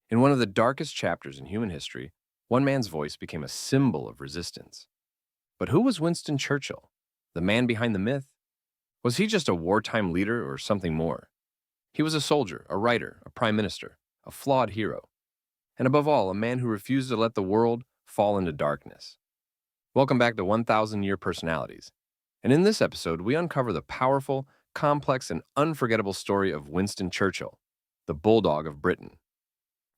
In one of the darkest chapters in human history, one man's voice became a symbol of resistance. But who was Winston Churchill? The man behind the myth? Was he just a wartime leader or something more? He was a soldier, a writer, a prime minister, a flawed hero, and above all, a man who refused to let the world fall into darkness. Welcome back to 1000 Year Personalities. And in this episode, we uncover the powerful, complex, and unforgettable story of Winston Churchill, the Bulldog of Britain.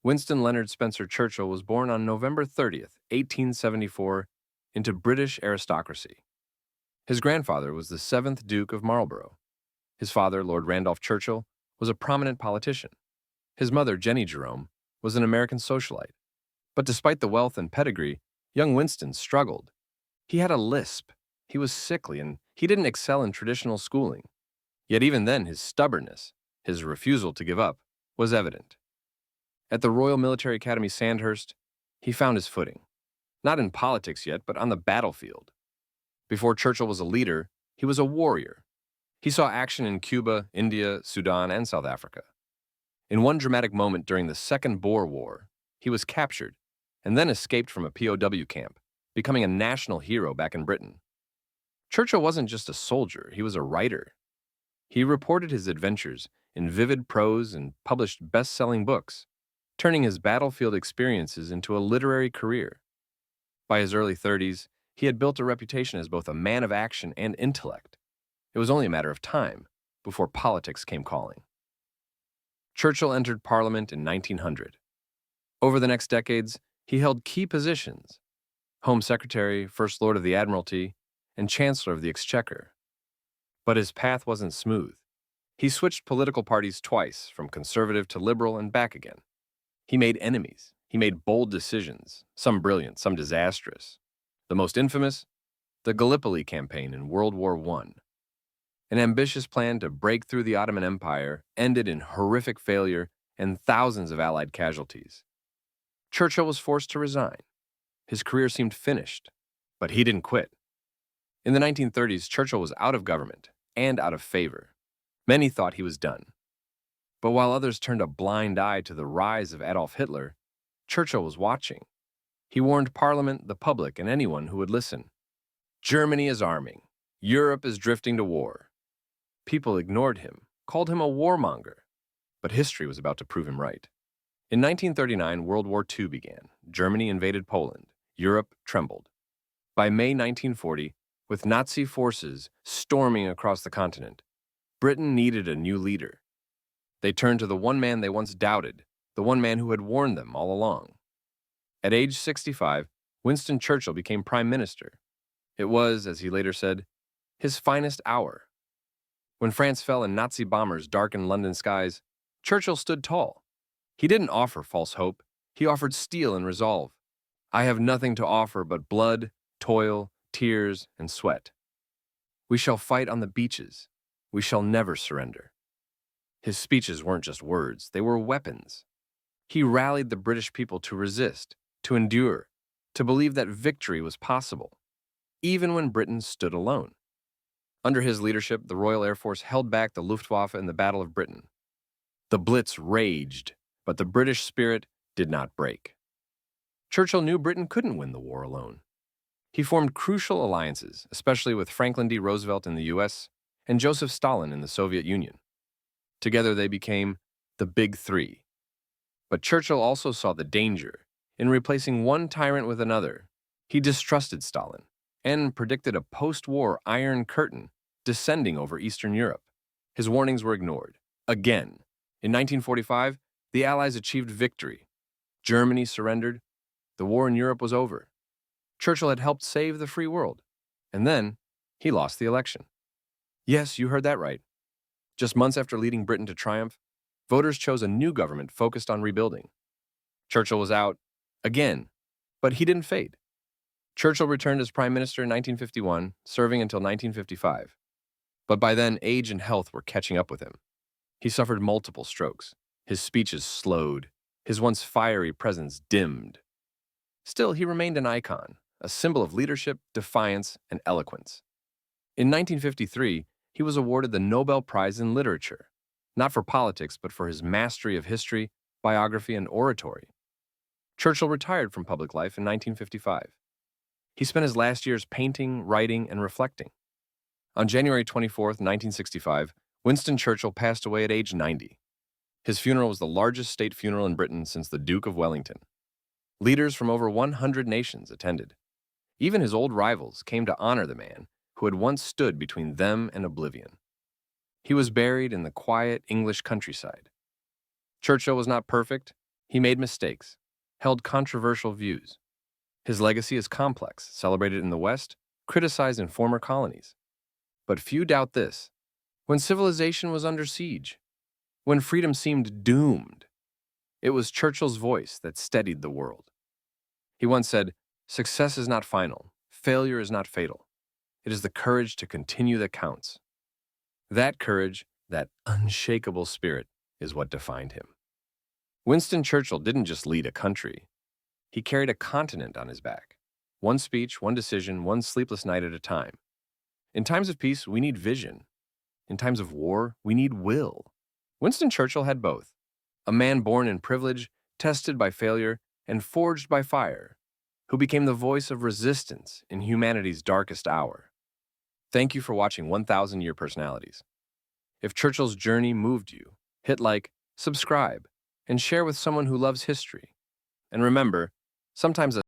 Winston Leonard Spencer Churchill was born on November 30th, 1874, into British aristocracy. His grandfather was the 7th Duke of Marlborough. His father, Lord Randolph Churchill, was a prominent politician. His mother, Jenny Jerome, was an American socialite. But despite the wealth and pedigree, young Winston struggled. He had a lisp, he was sickly, and he didn't excel in traditional schooling. Yet even then, his stubbornness, his refusal to give up, was evident. At the Royal Military Academy Sandhurst, he found his footing. Not in politics yet, but on the battlefield. Before Churchill was a leader, he was a warrior. He saw action in Cuba, India, Sudan, and South Africa. In one dramatic moment during the Second Boer War, he was captured and then escaped from a POW camp, becoming a national hero back in Britain. Churchill wasn't just a soldier, he was a writer. He reported his adventures in vivid prose and published best-selling books, turning his battlefield experiences into a literary career. By his early 30s, he had built a reputation as both a man of action and intellect. It was only a matter of time before politics came calling. Churchill entered Parliament in 1900. Over the next decades, he held key positions: Home Secretary, First Lord of the Admiralty, and Chancellor of the Exchequer. But his path wasn't smooth. He switched political parties twice, from conservative to liberal and back again. He made enemies. He made bold decisions, some brilliant, some disastrous. The most infamous? The Gallipoli campaign in World War I. An ambitious plan to break through the Ottoman Empire ended in horrific failure and thousands of Allied casualties. Churchill was forced to resign. His career seemed finished, but he didn't quit. In the 1930s, Churchill was out of government and out of favor. Many thought he was done. But while others turned a blind eye to the rise of Adolf Hitler, Churchill was watching. He warned Parliament, the public, and anyone who would listen. Germany is arming. Europe is drifting to war. People ignored him, called him a warmonger. But history was about to prove him right. In 1939, World War II began. Germany invaded Poland. Europe trembled. By May 1940, with Nazi forces storming across the continent, Britain needed a new leader. They turned to the one man they once doubted, the one man who had warned them all along. At age 65, Winston Churchill became Prime Minister. It was, as he later said, his finest hour. When France fell and Nazi bombers darkened London skies, Churchill stood tall. He didn't offer false hope. He offered steel and resolve. I have nothing to offer but blood, toil, tears, and sweat. We shall fight on the beaches. We shall never surrender. His speeches weren't just words, they were weapons. He rallied the British people to resist, to endure, to believe that victory was possible, even when Britain stood alone. Under his leadership, the Royal Air Force held back the Luftwaffe in the Battle of Britain. The Blitz raged, but the British spirit did not break. Churchill knew Britain couldn't win the war alone. He formed crucial alliances, especially with Franklin D. Roosevelt in the U.S. and Joseph Stalin in the Soviet Union. Together they became the Big Three. But Churchill also saw the danger in replacing one tyrant with another. He distrusted Stalin and predicted a post-war Iron Curtain descending over Eastern Europe. His warnings were ignored. Again, in 1945, the Allies achieved victory. Germany surrendered. The war in Europe was over. Churchill had helped save the free world. And then, he lost the election. Yes, you heard that right. Just months after leading Britain to triumph, voters chose a new government focused on rebuilding. Churchill was out, again, but he didn't fade. Churchill returned as Prime Minister in 1951, serving until 1955. But by then, age and health were catching up with him. He suffered multiple strokes. His speeches slowed. His once fiery presence dimmed. Still, he remained an icon, a symbol of leadership, defiance, and eloquence. In 1953, he was awarded the Nobel Prize in Literature, not for politics, but for his mastery of history, biography, and oratory. Churchill retired from public life in 1955. He spent his last years painting, writing, and reflecting. On January 24, 1965, Winston Churchill passed away at age 90. His funeral was the largest state funeral in Britain since the Duke of Wellington. Leaders from over 100 nations attended. Even his old rivals came to honor the man who had once stood between them and oblivion. He was buried in the quiet English countryside. Churchill was not perfect. He made mistakes, held controversial views. His legacy is complex, celebrated in the West, criticized in former colonies. But few doubt this: when civilization was under siege, when freedom seemed doomed, it was Churchill's voice that steadied the world. He once said, "Success is not final. Failure is not fatal. It is the courage to continue that counts." That courage, that unshakable spirit, is what defined him. Winston Churchill didn't just lead a country. He carried a continent on his back. One speech, one decision, one sleepless night at a time. In times of peace, we need vision. In times of war, we need will. Winston Churchill had both. A man born in privilege, tested by failure, and forged by fire, who became the voice of resistance in humanity's darkest hour. Thank you for watching 1000 Year Personalities. If Churchill's journey moved you, hit like, subscribe, and share with someone who loves history. And remember, sometimes a